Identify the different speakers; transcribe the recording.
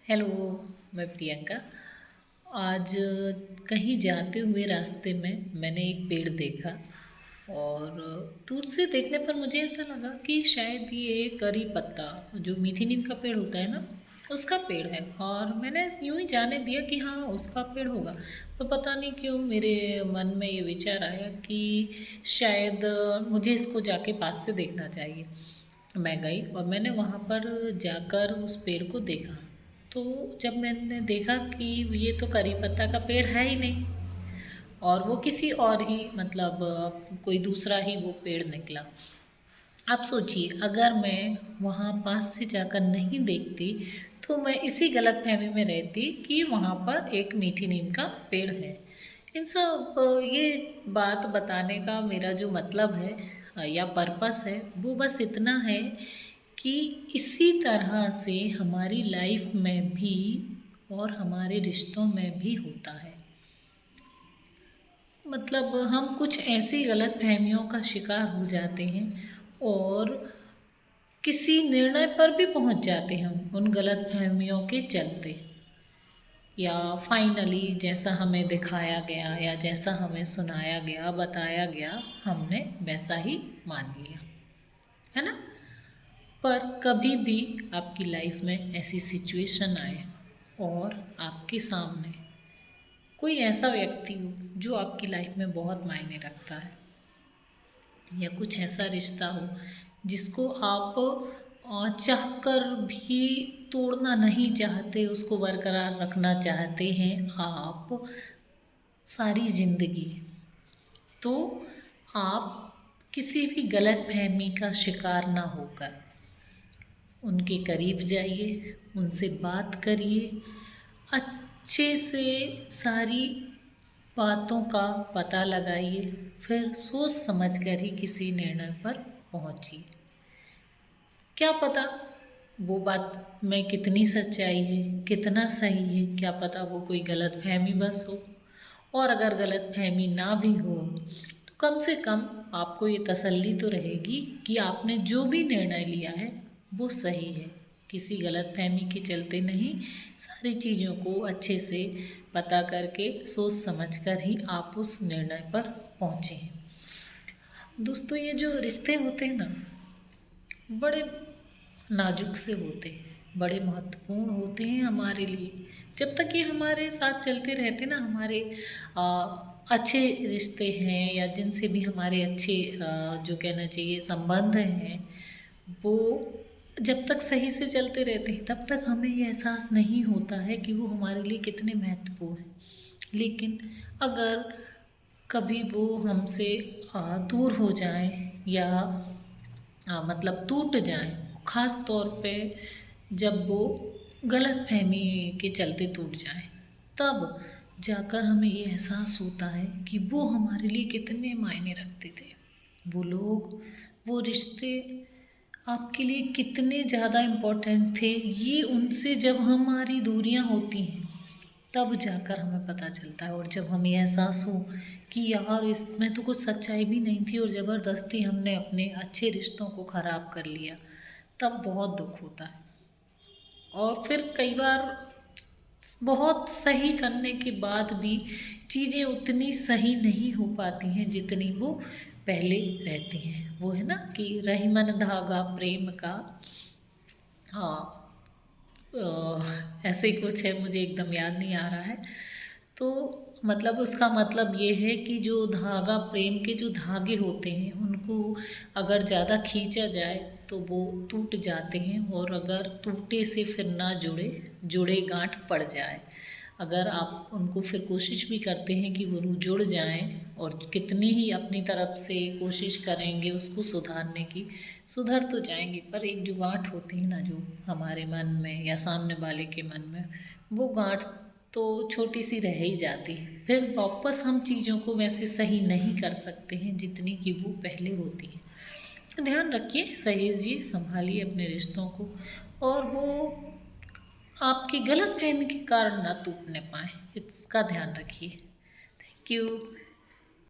Speaker 1: Hello. मैं प्रियंका। आज कहीं जाते हुए रास्ते में मैंने एक पेड़ देखा और दूर से देखने पर मुझे ऐसा लगा कि शायद ये करी पत्ता जो मीठी नीम का पेड़ होता है ना, उसका पेड़ है। और मैंने यूं ही जाने दिया कि हाँ उसका पेड़ होगा। तो पता नहीं क्यों मेरे मन में ये विचार आया कि शायद मुझे इसको जाके पास से देखना चाहिए। मैं गई और मैंने वहाँ पर जाकर उस पेड़ को देखा। तो जब मैंने देखा कि ये तो करी पत्ता का पेड़ है ही नहीं और वो किसी और ही मतलब कोई दूसरा ही वो पेड़ निकला। आप सोचिए, अगर मैं वहाँ पास से जाकर नहीं देखती तो मैं इसी गलतफहमी में रहती कि वहाँ पर एक मीठी नीम का पेड़ है। इन सब ये बात बताने का मेरा जो मतलब है या पर्पस है वो बस इतना है कि इसी तरह से हमारी लाइफ में भी और हमारे रिश्तों में भी होता है। मतलब हम कुछ ऐसी गलत फहमियों का शिकार हो जाते हैं और किसी निर्णय पर भी पहुंच जाते हैं उन गलत फहमियों के चलते, या फाइनली जैसा हमें दिखाया गया या जैसा हमें सुनाया गया बताया गया हमने वैसा ही मान लिया, है ना। पर कभी भी आपकी लाइफ में ऐसी सिचुएशन आए और आपके सामने कोई ऐसा व्यक्ति हो जो आपकी लाइफ में बहुत मायने रखता है, या कुछ ऐसा रिश्ता हो जिसको आप चाह कर भी तोड़ना नहीं चाहते, उसको बरकरार रखना चाहते हैं आप सारी ज़िंदगी, तो आप किसी भी गलत फहमी का शिकार ना होकर उनके करीब जाइए, उनसे बात करिए, अच्छे से सारी बातों का पता लगाइए, फिर सोच समझ कर ही किसी निर्णय पर पहुंचिए। क्या पता वो बात में कितनी सच्चाई है, कितना सही है, क्या पता वो कोई गलत फहमी बस हो। और अगर गलत फहमी ना भी हो तो कम से कम आपको ये तसल्ली तो रहेगी कि आपने जो भी निर्णय लिया है वो सही है, किसी गलत फहमी के चलते नहीं। सारी चीज़ों को अच्छे से पता करके सोच समझ कर ही आप उस निर्णय पर पहुँचे हैं। दोस्तों, ये जो रिश्ते होते हैं ना, बड़े नाजुक से होते हैं, बड़े महत्वपूर्ण होते हैं हमारे लिए। जब तक ये हमारे साथ चलते रहते ना, हमारे आ, अच्छे रिश्ते हैं या जिनसे भी हमारे अच्छे जो कहना चाहिए संबंध हैं, वो जब तक सही से चलते रहते हैं तब तक हमें ये एहसास नहीं होता है कि वो हमारे लिए कितने महत्वपूर्ण हैं। लेकिन अगर कभी वो हमसे दूर हो जाए या मतलब टूट जाएं, ख़ास तौर पे जब वो गलत फहमी के चलते टूट जाएं, तब जाकर हमें ये एहसास होता है कि वो हमारे लिए कितने मायने रखते थे। वो लोग, वो रिश्ते आपके लिए कितने ज़्यादा इम्पोर्टेंट थे, ये उनसे जब हमारी दूरियां होती हैं तब जाकर हमें पता चलता है। और जब हमें एहसास हो कि यार इसमें तो कुछ सच्चाई भी नहीं थी और ज़बरदस्ती हमने अपने अच्छे रिश्तों को ख़राब कर लिया, तब बहुत दुख होता है। और फिर कई बार बहुत सही करने के बाद भी चीज़ें उतनी सही नहीं हो पाती हैं जितनी वो पहले रहती हैं। वो है ना कि रहीमन धागा प्रेम का, हाँ, ऐसे ही कुछ है, मुझे एकदम याद नहीं आ रहा है। तो मतलब उसका मतलब ये है कि जो धागा, प्रेम के जो धागे होते हैं उनको अगर ज़्यादा खींचा जाए तो वो टूट जाते हैं, और अगर टूटे से फिर ना जुड़े, जुड़े गांठ पड़ जाए। अगर आप उनको फिर कोशिश भी करते हैं कि वो जुड़ जाएं और कितनी ही अपनी तरफ से कोशिश करेंगे उसको सुधारने की, सुधर तो जाएंगे, पर एक जो गांठ होती है ना जो हमारे मन में या सामने वाले के मन में, वो गांठ तो छोटी सी रह ही जाती है। फिर वापस हम चीज़ों को वैसे सही नहीं कर सकते हैं जितनी कि वो पहले होती हैं। तो ध्यान रखिए, सहेजिए, संभालिए अपने रिश्तों को, और वो आपकी गलत फहमी के कारण ना टूटने पाए, इसका ध्यान रखिए। Thank you.